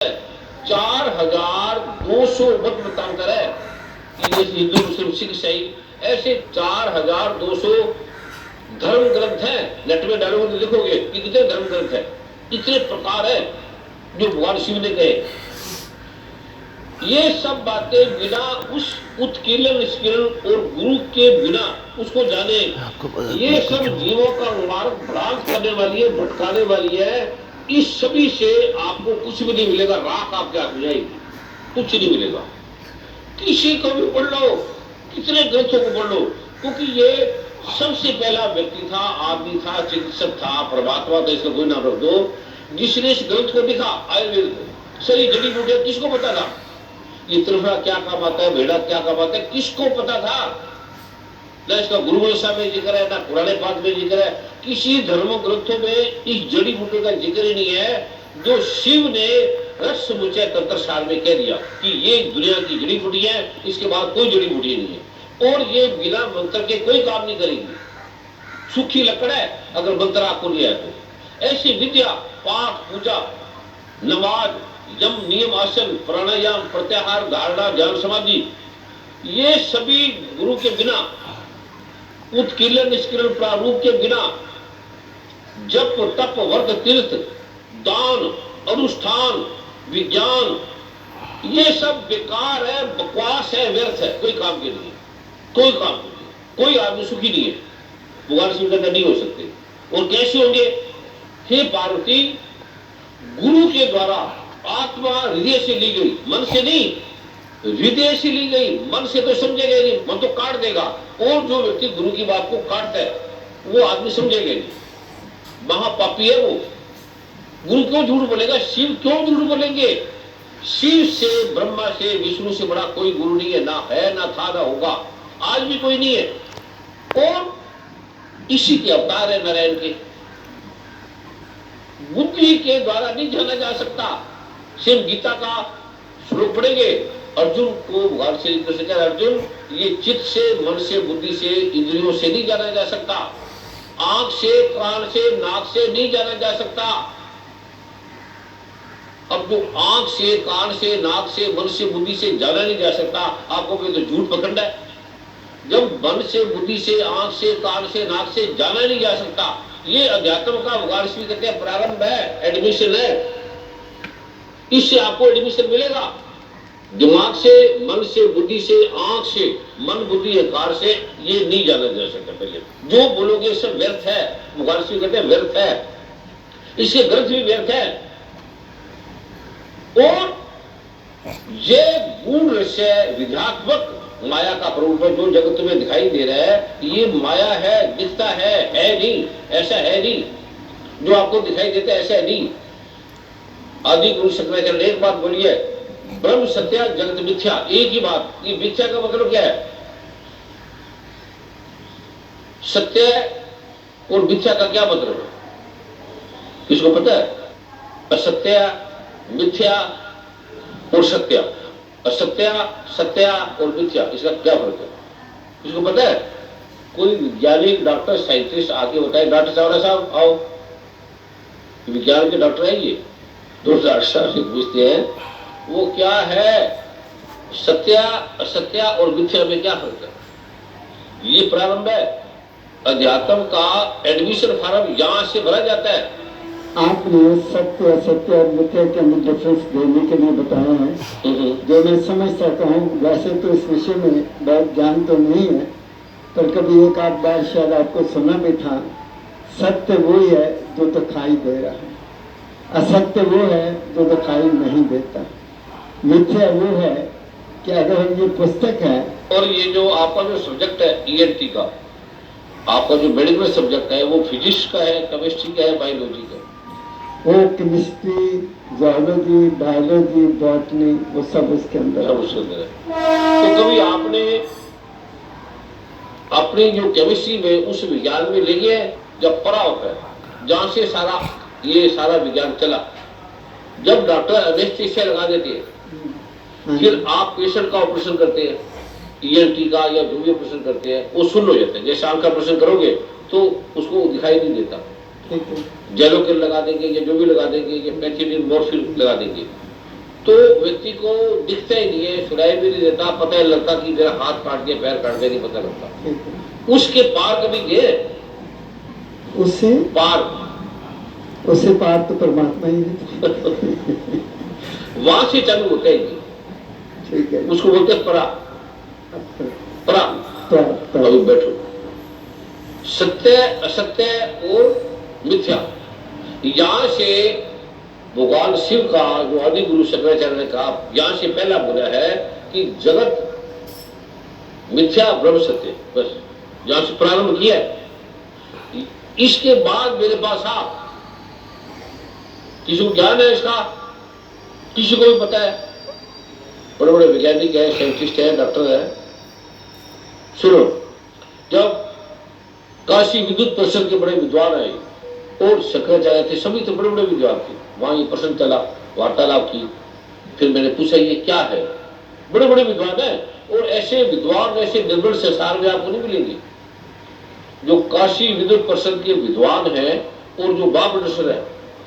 4200 मत मतांतर है। हिंदू मुस्लिम सिख ईसाई ऐसे 4200 धर्म ग्रंथ हैं। नेट में डालोगे तो देखोगे कि कितने धर्म ग्रंथ हैं, इतने प्रकार है जो भगवान शिव ने कहे। ये सब बातें बिना उस उत्कीर्ण निष्कीर्ण और गुरु के बिना उसको जाने, ये सब जीवों का मार्ग भ्रांत करने वाली है, भटकाने वाली है। इस सभी से आपको कुछ भी नहीं मिलेगा, राख आपके हाथ में जाएगी, कुछ नहीं मिलेगा। किसी को भी पढ़ लो, कितने ग्रंथों को पढ़ लो, क्योंकि ये सबसे पहला व्यक्ति था, आदमी था, चिकित्सक था, परमात्मा था, इसका कोई नाम रख दो, जिसने इस ग्रंथ को लिखा, आयुर्वेद को। सही जड़ी बूटियां किसको पता था? ये त्रिफला क्या काम आता है, भेड़ा क्या काम आता है, किसको पता था? न इसका गुरु वंशा में जिक्र है, ना पुराने पाठ में जिक्र है, किसी धर्म ग्रंथों में इस जड़ी बूटी का जिक्र ही नहीं है जो शिव ने रसमुचे तंत्र सार में कह दिया कि ये दुनिया की जड़ी बूटी है, इसके बाद कोई जड़ी बूटी नहीं है और ये बिना मंत्र के कोई काम नहीं करेगी। सूखी लकड़ है, अगर मंत्र आपको नहीं आया तो। ऐसी विद्या, पाठ, पूजा, नमाज, यम, नियम, आसन, प्राणायाम, प्रत्याहार, धारणा, ध्यान, समाधि, ये सभी गुरु के बिना, उत्कीर्ण निष्कीर्ण प्रारूप के बिना, जप, तप, व्रत, तीर्थ, दान, अनुष्ठान, विज्ञान, ये सब बेकार है, बकवास है, व्यर्थ है, कोई काम के नहीं, कोई काम नहीं, कोई आदमी सुखी नहीं है, भगवान शिव नहीं हो सकते। और कैसे होंगे? हे पार्वती, गुरु के द्वारा आत्मा हृदय से ली गई, मन से नहीं, हृदय से ली गई, मन से तो समझेगा नहीं, मन तो काट देगा। और जो व्यक्ति गुरु की बात को काटता है वो आदमी समझेगा नहीं, महापापी है वो। गुरु क्यों झूठ बोलेगा? शिव क्यों झूठ बोलेंगे? शिव से, ब्रह्मा से, विष्णु से बड़ा कोई गुरु नहीं है, ना है, ना था, ना होगा, आज भी कोई नहीं है। और इसी के अवतार है नारायण के। बुद्धि के द्वारा नहीं जाना जा सकता। सिर्फ गीता का श्लोक पढ़ेंगे, अर्जुन को भगवान श्री कृष्ण कह, अर्जुन ये चित्त से, मन से, बुद्धि से, इंद्रियों से नहीं जाना जा सकता, आंख से, कान से, नाक से नहीं जाना जा सकता। अब जो आंख से, कान से, नाक से, मन से, बुद्धि से जाना नहीं जा सकता, आपको भी तो झूठ पकड़ना है। जब मन से, बुद्धि से, आंख से, कान से, नाक से जाना नहीं जा सकता, ये अध्यात्म का भगवान श्री कहते हैं प्रारंभ है, एडमिशन है। इससे आपको एडमिशन मिलेगा। दिमाग से, मन से, बुद्धि से, आंख से, मन, बुद्धि, अहंकार से ये नहीं जाना जा सकता। पहले जो बोलोगे सब व्यर्थ है, भगवान श्री कहते हैं व्यर्थ है, इसके ग्रंथ भी व्यर्थ है। और ये गुण रहस्य विध्यात्मक माया का प्ररूप है, जो जगत में दिखाई दे रहा है, ये माया है, दिखता है नहीं, ऐसा है नहीं। जो आपको दिखाई देता है ऐसा है नहीं। आदि गुरु शंकराचार्य ने एक बात बोली है, ब्रह्म सत्या जगत मिथ्या, एक ही बात। ये मिथ्या का मतलब क्या है? सत्य और मिथ्या का क्या मतलब है? किसको पता है? असत्य, मिथ्या और सत्य। असत्य, सत्य और मिथ्या, इसका क्या फर्क है? किसको पता है? कोई वैज्ञानिक, डॉक्टर, साइंटिस्ट आके बताए। डॉक्टर साहब आओ, विज्ञान के डॉक्टर है ये, 2008 से पूछते हैं वो क्या है, सत्य, असत्य और मिथ्या में क्या फर्क है? ये प्रारंभ है। अध्यात्म का एडमिशन फॉर्म यहां से भरा जाता है। आपने सत्य, असत्य और मिथ्या के अंदर डिफरेंस देने के लिए बताया है, जो मैं समझ सकता हूँ। वैसे तो इस विषय में बहुत ज्ञान तो नहीं है, पर कभी एक आध बार शायद आपको सुना भी था। सत्य वो है जो दिखाई दे रहा है, असत्य वो है जो दिखाई नहीं देता, मिथ्या वो है कि अगर ये पुस्तक है। और ये जो आपका जो सब्जेक्ट है ईएनटी का, आपका जो मेडिकल सब्जेक्ट है, वो फिजिक्स का है, केमिस्ट्री का है, बायोलॉजी का? वो केमिस्ट्री, जोलॉजी, बायोलॉजी, बॉटनी, वो सब उसके अंदर सब उसके अंदर है। तो कभी आपने अपनी जो केमिस्ट्री में उस विज्ञान में ले गए जब पढ़ा होता है, जहां से ये सारा विज्ञान चला, जब डॉक्टर एनेस्थीसिया लगा देते हैं, फिर आप पेशेंट का ऑपरेशन करते हैं, ईएनटी का या जो भी ऑपरेशन करते हैं, वो सुन्न हो जाते हैं। जैसे आंख का ऑपरेशन करोगे तो उसको दिखाई नहीं देता, जेलोकिन लगा देंगे या जो भी लगा देंगे, या पेथिलिन, मॉर्फिन लगा देंगे, तो व्यक्ति को दिखता ही नहीं है, सुनाई भी नहीं देता, पता नहीं लगता कि मेरा हाथ काट के पैर काट के, नहीं पता लगता। उसके पार कभी गए? उससे पार तो परमात्मा ही है। वहां से चालू होता है जी। ठीक है, उसको बोलते हैं परा। परा अभी बैठो। सत्य, असत्य और मिथ्या, यहां से भगवान शिव का जो आदि गुरु शंकराचार्य ने कहा, यहां से पहला बोला है कि जगत मिथ्या ब्रह्म सत्य, बस यहां से प्रारंभ किया है। इसके बाद मेरे पास आप, किसी को ज्ञान है इसका, किसी को भी पता है, बड़े बड़े वैज्ञानिक है, साइंटिस्ट है, डॉक्टर है। सुनो, जब काशी विद्युत परिषद के बड़े विद्वान आए और शंकराचार्य थे, सभी तो बड़े बड़े विद्वान थे, वहां ये प्रश्न चला, वार्तालाप की, फिर मैंने पूछा ये क्या है? बड़े बड़े विद्वान है, और ऐसे विद्वान ऐसे निर्बल संसार में आपको नहीं मिलेंगे। जो काशी विद्युत परिषद के विद्वान हैं और जो महाबलेश्वर है,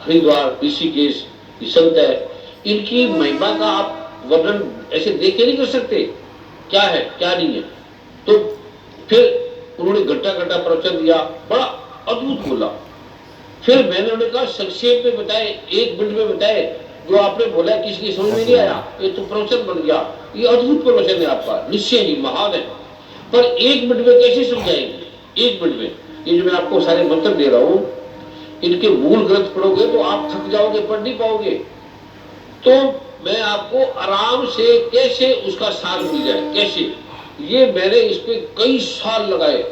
हरिद्वार, ऋषिकेश, संत है, इनकी महिमा का आप वर्णन ऐसे देख के नहीं कर सकते, क्या है क्या नहीं है। तो फिर उन्होंने घंटा घंटा प्रवचन दिया, बड़ा अद्भुत बोला। फिर मैंने उन्हें कहा संक्षेप में बताए, 1 मिनट में बताए, जो आपने बोला किसी की समझ में नहीं आया, ये तो प्रवचन बन गया, ये अद्भुत प्रवचन है आपका, निश्चय ही महान है, पर 1 मिनट में कैसे समझाएंगे? 1 मिनट में ये जो मैं आपको सारे मंत्र दे रहा हूं, इनके मूल ग्रंथ पढ़ोगे तो आप थक जाओगे, पढ़ नहीं पाओगे। तो मैं आपको आराम से कैसे उसका सार मिल जाए, कैसे, ये मैंने इस पे कई साल लगाए,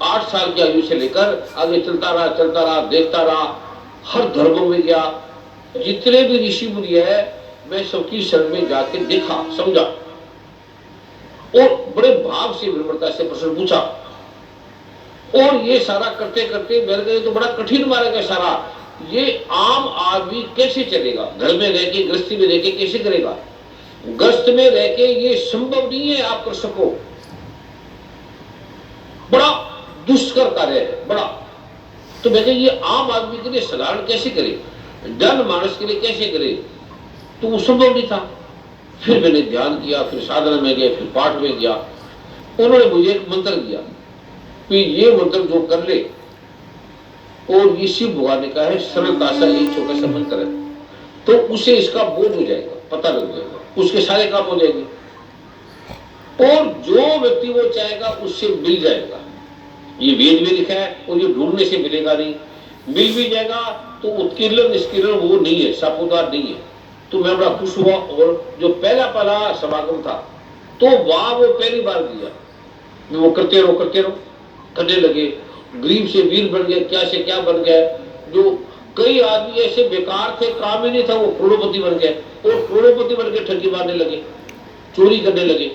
8 साल की आयु से लेकर आगे चलता रहा, देखता रहा, हर धर्मों में गया, जितने भी ऋषि मुनि है मैं सबकी शरण में जाके देखा, समझा, और बड़े भाव से विनम्रता से प्रश्न पूछा। और ये सारा करते करते मेरे लिए तो बड़ा कठिन मार्ग है सारा, ये आम आदमी कैसे चलेगा? घर में रह के, गृहस्थी में रह के कैसे करेगा? गृहस्थ में रह के ये संभव नहीं है आप कर सको, बड़ा दुष्कर कार्य है, बड़ा। तो मैं ये आम आदमी के लिए साधारण कैसे करे, जनमानस के लिए कैसे करे, तो वो संभव नहीं था। फिर मैंने ध्यान किया, फिर साधना में गया, फिर पाठ में गया। उन्होंने मुझे एक मंत्र दिया कि ये मंत्र जो कर ले, और ये शिव भगवान ने कहा है सरलता से एक छोटा सा मंत्र है, तो उसे इसका बोध हो जाएगा, पता लग जाएगा, उसके सारे काम हो जाएंगे, और जो व्यक्ति वो चाहेगा उससे मिल जाएगा। ये वेद में लिखा है, और ये ढूंढने से मिलेगा नहीं, मिल भी जाएगा तो उत्कीर्ण निष्कीर्ण वो नहीं है, सापुदार नहीं है। तो मैं बड़ा खुश हुआ, और जो पहला समागम था तो वहां वो पहली बार दिया, वो करते रहो करने लगे, गरीब से वीर बन गए, क्या से क्या बन गए। जो कई आदमी ऐसे बेकार थे, काम ही नहीं था, वो करोड़पति बन गए, और करोड़पति बन के ठगी मारने लगे, चोरी करने लगे,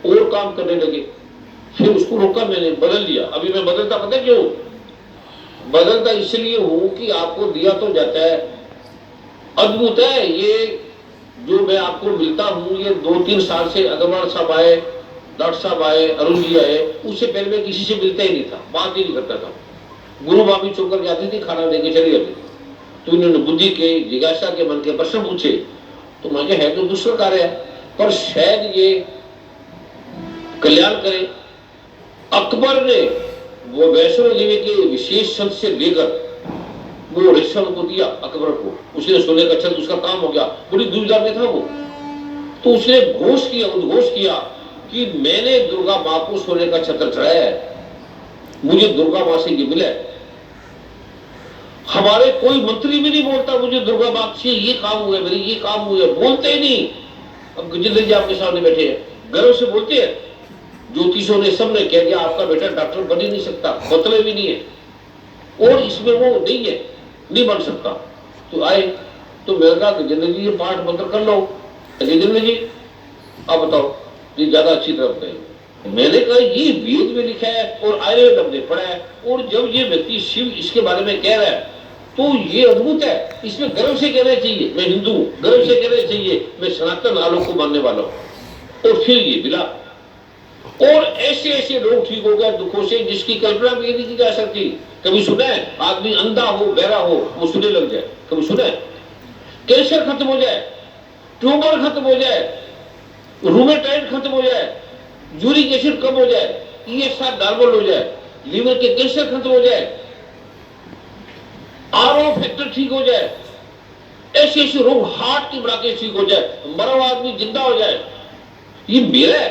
और काम करने लगे। फिर उसको रोका मैंने, बदल लिया। अभी मैं बदलता, पता क्यों बदलता? इसलिए हूं कि आपको दिया तो जाता है, अद्भुत है ये जो मैं आपको मिलता हूं। ये 2-3 साल से अग्रवाल साहब आए, डॉक्टर साहब आए, अरुण जी आए, उससे पहले मैं किसी से मिलता ही नहीं था, बात ही नहीं करता था। गुरु मामी चौकर जाती थी, खाना लेके चली जाती। तो इन्होंने बुद्धि के, जिज्ञासा के, मन के प्रश्न पूछे, तो मैं है तो दूसरा कार्य है, पर शायद ये कल्याण करे। अकबर ने वो वैष्णो देवी के विशेष संत से लेकर वो रेशम को दिया अकबर को, उसने सोने का छत्र, उसका काम हो गया, बड़ी दुविधा में था वो। तो उसने घोष किया, उद्घोष किया कि मैंने दुर्गा मां को सोने का छत्र चढ़ाया है, मुझे दुर्गा मां से ये मिला है। हमारे कोई मंत्री भी नहीं बोलता मुझे दुर्गा मां से ये काम हुआ, मेरे ये काम हुआ, बोलते ही नहीं। अब गजेंद्र जी आपके सामने बैठे हैं, गर्व से बोलते हैं, ज्योतिषों ने सबने कह दिया आपका बेटा डॉक्टर बन ही नहीं सकता, मतलब भी नहीं है, और इसमें वो नहीं है, नहीं बन सकता। तो आए, तो मैंने कहा गजेंद्र जी ये पाठ मंत्र कर लो। गजेंद्र जी आप बताओ, ये ज्यादा अच्छी तरह बताइए। मैंने कहा ये वेद में लिखा है और आयुर्वेद हमने पढ़ा है, और जब ये व्यक्ति शिव इसके बारे में कह रहा है तो ये अद्भुत है, इसमें गर्व से कहना चाहिए मैं हिंदू हूं, गर्व से कहना चाहिए मैं सनातन आलोक को मानने वाला हूं। और फिर ये मिला, और ऐसे ऐसे लोग ठीक हो गए दुखों से जिसकी कल्पना भी नहीं की जा सकती। कभी सुना है आदमी अंधा हो, बहरा हो, वो सुनने लग जाए? कभी सुना है? कैंसर खत्म हो जाए, ट्यूमर खत्म हो जाए, रूमेटाइड खत्म हो जाए, यूरिक एसिड कम हो जाए, ESR नॉर्मल हो जाए, लीवर के कैंसर खत्म हो जाए, RO फैक्टर ठीक हो जाए, ऐसे ऐसे रोग, हार्ट की ब्लॉकेज ठीक हो जाए, मरा हुआ आदमी जिंदा हो जाए। ये मेरा है,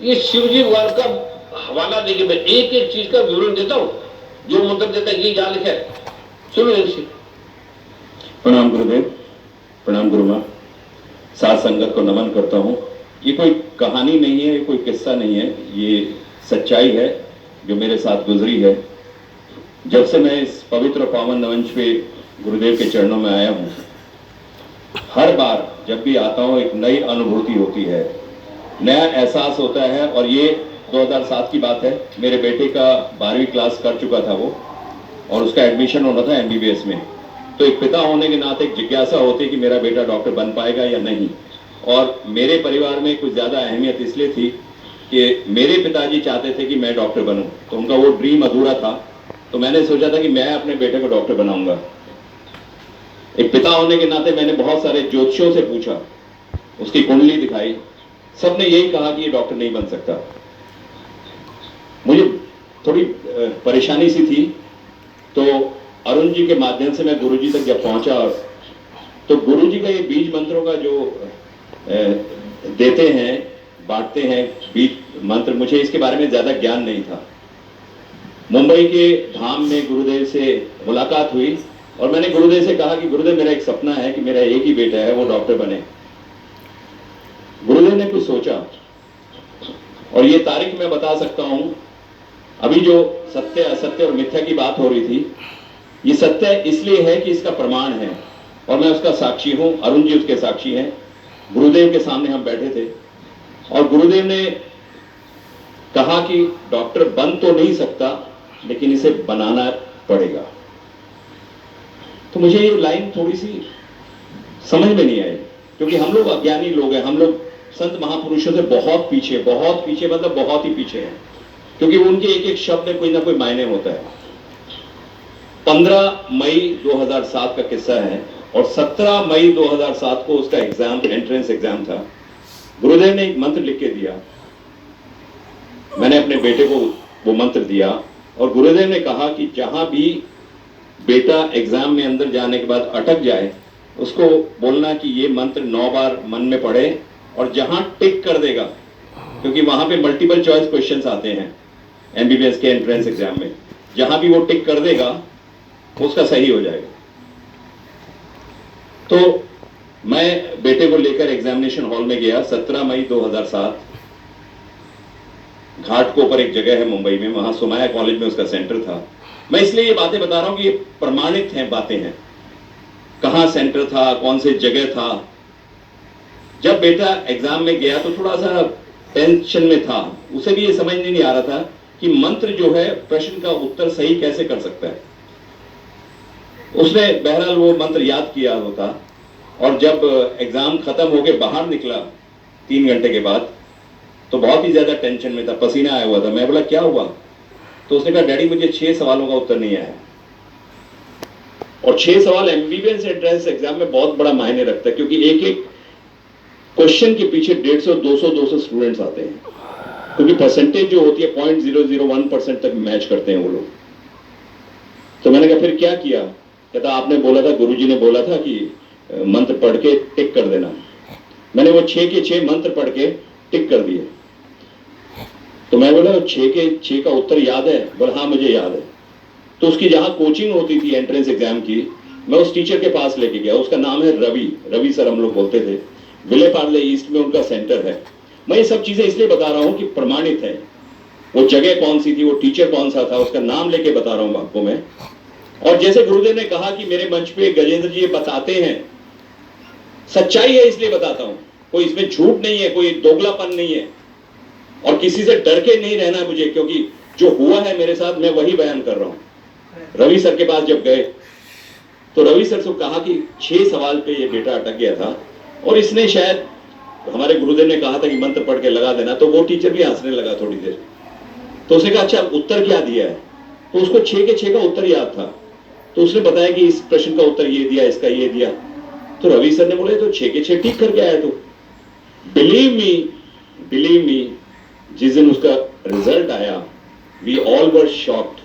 ये शिवजी भगवान का हवाला देके मैं एक एक चीज का विवरण देता हूं, जो मंत्र देता है ये यहाँ लिखा है, सुनो इनसे। प्रणाम गुरुदेव, प्रणाम गुरु माँ, साथ संगत को नमन करता हूँ। ये कोई कहानी नहीं है, ये कोई किस्सा नहीं है, ये सच्चाई है जो मेरे साथ गुजरी है। जब से मैं इस पवित्र पावन मंच पे गुरुदेव के चरणों में आया हूँ, हर बार जब भी आता हूँ एक नई अनुभूति होती है, नया एहसास होता है। और ये 2007 की बात है, मेरे बेटे का 12वीं क्लास कर चुका था वो, और उसका एडमिशन होना था MBBS में। तो एक पिता होने के नाते एक जिज्ञासा होती है कि मेरा बेटा डॉक्टर बन पाएगा या नहीं। और मेरे परिवार में कुछ ज़्यादा अहमियत इसलिए थी कि मेरे पिताजी चाहते थे कि मैं डॉक्टर बनूं, तो उनका वो ड्रीम अधूरा था। तो मैंने सोचा था कि मैं अपने बेटे को डॉक्टर बनाऊंगा। एक पिता होने के नाते मैंने बहुत सारे ज्योतिषियों से पूछा, उसकी कुंडली दिखाई, सबने यही कहा कि ये डॉक्टर नहीं बन सकता। मुझे थोड़ी परेशानी सी थी, तो अरुण जी के माध्यम से मैं गुरुजी तक जब पहुंचा, तो गुरुजी का ये बीज मंत्रों का जो देते हैं, बांटते हैं बीज मंत्र, मुझे इसके बारे में ज्यादा ज्ञान नहीं था। मुंबई के धाम में गुरुदेव से मुलाकात हुई और मैंने गुरुदेव से कहा कि गुरुदेव मेरा एक सपना है कि मेरा एक ही बेटा है, वो डॉक्टर बने। गुरुदेव ने कुछ सोचा और ये तारीख मैं बता सकता हूं। अभी जो सत्य असत्य और मिथ्या की बात हो रही थी, ये सत्य इसलिए है कि इसका प्रमाण है और मैं उसका साक्षी हूं, अरुण जी उसके साक्षी हैं। गुरुदेव के सामने हम बैठे थे और गुरुदेव ने कहा कि डॉक्टर बन तो नहीं सकता, लेकिन इसे बनाना पड़ेगा। तो मुझे ये लाइन थोड़ी सी समझ में नहीं आई, क्योंकि हम लोग अज्ञानी लोग हैं, हम लोग संत महापुरुषों से बहुत पीछे मतलब बहुत ही पीछे हैं, क्योंकि उनके एक एक शब्द में कोई ना कोई मायने होता है। 15 मई 2007 का किस्सा है और 17 मई 2007 को उसका एग्जाम, एंट्रेंस एग्जाम था। गुरुदेव ने एक मंत्र लिख के दिया, मैंने अपने बेटे को वो मंत्र दिया और गुरुदेव ने कहा कि जहां भी बेटा एग्जाम में अंदर जाने के बाद अटक जाए, उसको बोलना कि ये मंत्र 9 बार मन में पढ़े और जहां टिक कर देगा, क्योंकि वहां पे मल्टीपल चॉइस क्वेश्चंस आते हैं MBBS के एंट्रेंस एग्जाम में, जहां भी वो टिक कर देगा उसका सही हो जाएगा। तो मैं बेटे को लेकर एग्जामिनेशन हॉल में गया 17 मई 2007। घाट के ऊपर एक जगह है मुंबई में, वहां सोमाया कॉलेज में उसका सेंटर था। मैं इसलिए ये बातें बता रहा हूं कि ये प्रमाणित हैं, बातें हैं, कहां सेंटर था, कौन से जगह था। जब बेटा एग्जाम में गया तो थोड़ा सा टेंशन में था, उसे भी ये समझ नहीं आ रहा था कि मंत्र जो है प्रश्न का उत्तर सही कैसे कर सकता है। उसने बहरहाल वो मंत्र याद किया होता और जब एग्जाम खत्म होके बाहर निकला 3 घंटे के बाद, तो बहुत ही ज्यादा टेंशन में था, पसीना आया हुआ था। मैं बोला क्या हुआ? तो उसने कहा डैडी मुझे 6 सवालों का उत्तर नहीं आया। और 6 सवाल MBBS एंट्रेंस एग्जाम में बहुत बड़ा मायने रखता है, क्योंकि एक एक क्वेश्चन के पीछे 150, 200 स्टूडेंट्स आते हैं, क्योंकि परसेंटेज जो होती है 0.001% तक मैच करते हैं वो लोग। तो मैंने कहा फिर क्या किया? कहता आपने बोला था, गुरुजी ने बोला था कि मंत्र पढ़ के टिक कर देना। मैंने वो 6 के 6 मंत्र पढ़ के टिक कर दिए। तो मैं बोला 6 के 6 का उत्तर याद है? बोला हाँ मुझे याद है। तो उसकी जहां कोचिंग होती थी एंट्रेंस एग्जाम की, मैं उस टीचर के पास लेके गया। उसका नाम है रवि सर हम लोग बोलते थे, विले पार्ले ईस्ट में उनका सेंटर है। मैं ये सब चीजें इसलिए बता रहा हूं कि प्रमाणित है। वो जगह कौन सी थी, वो टीचर कौन सा था, उसका नाम लेके बता रहा हूं आपको मैं। और जैसे गुरुदेव ने कहा कि मेरे मंच पे गजेंद्र जी ये बताते हैं, सच्चाई है इसलिए बताता हूं, कोई इसमें झूठ नहीं है, कोई दोगलापन नहीं है और किसी से डर के नहीं रहना मुझे, क्योंकि जो हुआ है मेरे साथ मैं वही बयान कर रहा हूं। रवि सर के पास जब गए तो रवि सर से कहा कि 6 सवाल पे ये बेटा अटक गया था और इसने शायद, हमारे गुरुदेव ने कहा था कि मंत्र पढ़ के लगा देना। तो वो टीचर भी हंसने लगा थोड़ी देर। तो उसने कहा अच्छा उत्तर क्या दिया है? तो उसको 6 के 6 का उत्तर याद था। तो उसने बताया कि इस प्रश्न का उत्तर ये दिया, इसका ये दिया। तो रवि सर ने बोले तो 6 के 6 ठीक करके आया। तो बिलीव मी जिस दिन उसका रिजल्ट आया, वी ऑल वर शॉक्ड।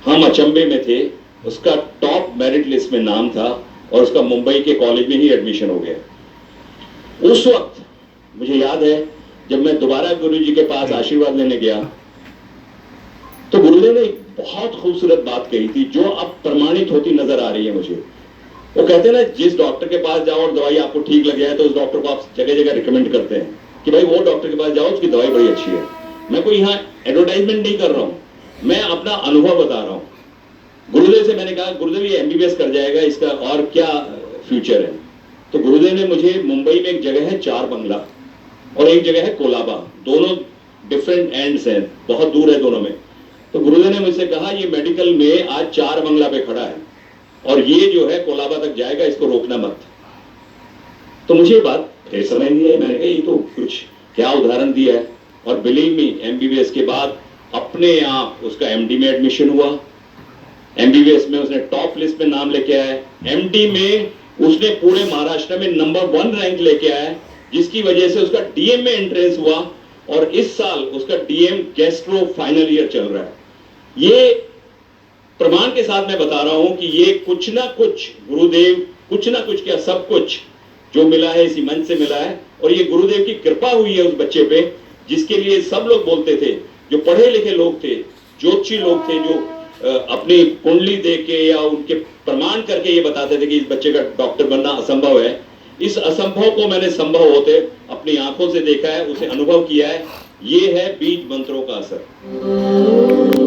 हम अचंभे में थे। उसका टॉप मेरिट लिस्ट में नाम था और उसका मुंबई के कॉलेज में ही एडमिशन हो गया। उस वक्त मुझे याद है जब मैं दोबारा गुरुजी के पास आशीर्वाद लेने गया तो गुरुदेव ने एक बहुत खूबसूरत बात कही थी जो अब प्रमाणित होती नजर आ रही है मुझे। वो कहते हैं ना, जिस डॉक्टर के पास जाओ और दवाई आपको ठीक लग जाए तो उस डॉक्टर को आप जगह जगह रिकमेंड करते हैं कि भाई वो डॉक्टर के पास जाओ, उसकी दवाई बड़ी अच्छी है। मैं कोई यहाँ एडवर्टाइजमेंट नहीं कर रहा हूं, मैं अपना अनुभव बता रहा हूं। गुरुदेव से मैंने कहा, गुरुदेव ये MBBS कर जाएगा, इसका और क्या फ्यूचर है? तो गुरुदेव ने मुझे, मुंबई में एक जगह है 4 बंगला और एक जगह है कोलाबा, दोनों डिफरेंट एंड्स हैं, बहुत दूर है दोनों में। तो गुरुदेव ने मुझसे कहा ये मेडिकल में आज 4 बंगला पे खड़ा है और ये जो है कोलाबा तक जाएगा, इसको रोकना मत। तो मुझे ये बात फिर समझ नहीं आई। मैंने कहा ये तो कुछ क्या उदाहरण दिया है। और बिलीव मी, MBBS के बाद अपने आप उसका MD में एडमिशन हुआ। MBBS में उसने टॉप लिस्ट में नाम लेके आया। MD में उसने पूरे महाराष्ट्र में नंबर 1 रैंक लेके आया, जिसकी वजह से उसका DM में एंट्रेंस हुआ और इस साल उसका DM गैस्ट्रो फाइनल ईयर चल रहा है। ये प्रमाण के साथ मैं बता रहा हूं कि ये कुछ ना कुछ गुरुदेव, कुछ ना कुछ क्या सब कुछ जो मिला है इसी मंच से मिला है। और ये गुरुदेव की कृपा हुई है उस बच्चे पे, जिसके लिए सब लोग बोलते थे, जो पढ़े लिखे लोग थे, ज्योतिषी लोग थे, जो अपनी कुंडली देख के या उनके प्रमाण करके ये बताते थे कि इस बच्चे का डॉक्टर बनना असंभव है। इस असंभव को मैंने संभव होते अपनी आंखों से देखा है, उसे अनुभव किया है। ये है बीज मंत्रों का असर।